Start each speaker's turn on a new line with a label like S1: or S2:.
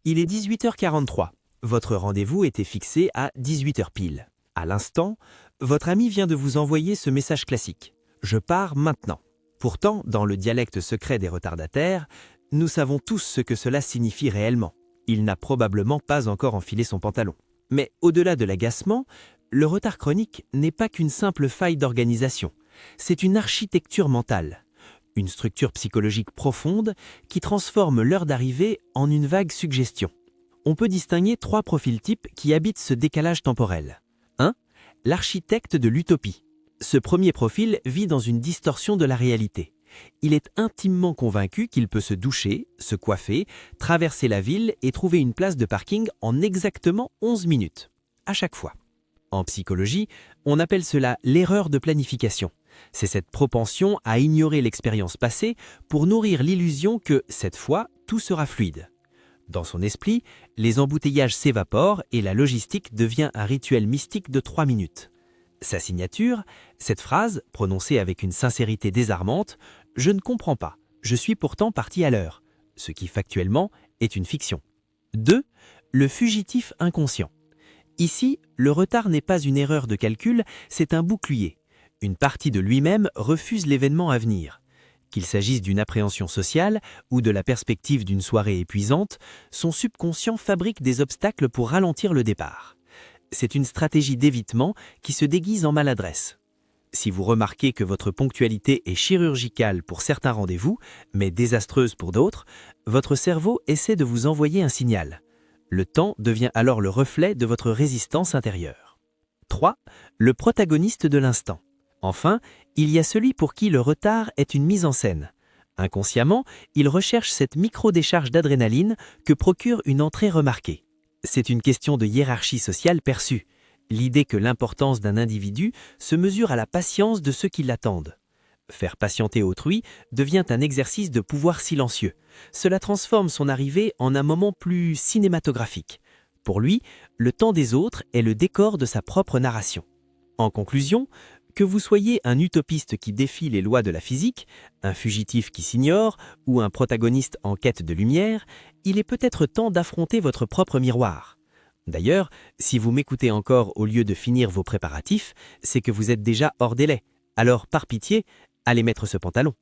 S1: Il est 18h43. Votre rendez-vous était fixé à 18h pile. À l'instant, votre ami vient de vous envoyer ce message classique. Je pars maintenant. Pourtant, dans le dialecte secret des retardataires, nous savons tous ce que cela signifie réellement. Il n'a probablement pas encore enfilé son pantalon. Mais au-delà de l'agacement, le retard chronique n'est pas qu'une simple faille d'organisation. C'est une architecture mentale. Une structure psychologique profonde qui transforme l'heure d'arrivée en une vague suggestion. On peut distinguer 3 profils types qui habitent ce décalage temporel. 1. L'architecte de l'utopie. Ce premier profil vit dans une distorsion de la réalité. Il est intimement convaincu qu'il peut se doucher, se coiffer, traverser la ville et trouver une place de parking en exactement 11 minutes, à chaque fois. En psychologie, on appelle cela l'erreur de planification. C'est cette propension à ignorer l'expérience passée pour nourrir l'illusion que, cette fois, tout sera fluide. Dans son esprit, les embouteillages s'évaporent et la logistique devient un rituel mystique de 3 minutes. Sa signature, cette phrase, prononcée avec une sincérité désarmante, « Je ne comprends pas, je suis pourtant parti à l'heure », ce qui factuellement est une fiction. 2. Le fugitif inconscient. Ici, le retard n'est pas une erreur de calcul, c'est un bouclier. Une partie de lui-même refuse l'événement à venir. Qu'il s'agisse d'une appréhension sociale ou de la perspective d'une soirée épuisante, son subconscient fabrique des obstacles pour ralentir le départ. C'est une stratégie d'évitement qui se déguise en maladresse. Si vous remarquez que votre ponctualité est chirurgicale pour certains rendez-vous, mais désastreuse pour d'autres, votre cerveau essaie de vous envoyer un signal. Le temps devient alors le reflet de votre résistance intérieure. 3. Le protagoniste de l'instant. Enfin, il y a celui pour qui le retard est une mise en scène. Inconsciemment, il recherche cette micro-décharge d'adrénaline que procure une entrée remarquée. C'est une question de hiérarchie sociale perçue. L'idée que l'importance d'un individu se mesure à la patience de ceux qui l'attendent. Faire patienter autrui devient un exercice de pouvoir silencieux. Cela transforme son arrivée en un moment plus cinématographique. Pour lui, le temps des autres est le décor de sa propre narration. En conclusion, que vous soyez un utopiste qui défie les lois de la physique, un fugitif qui s'ignore ou un protagoniste en quête de lumière, il est peut-être temps d'affronter votre propre miroir. D'ailleurs, si vous m'écoutez encore au lieu de finir vos préparatifs, c'est que vous êtes déjà hors délai. Alors, par pitié, allez mettre ce pantalon.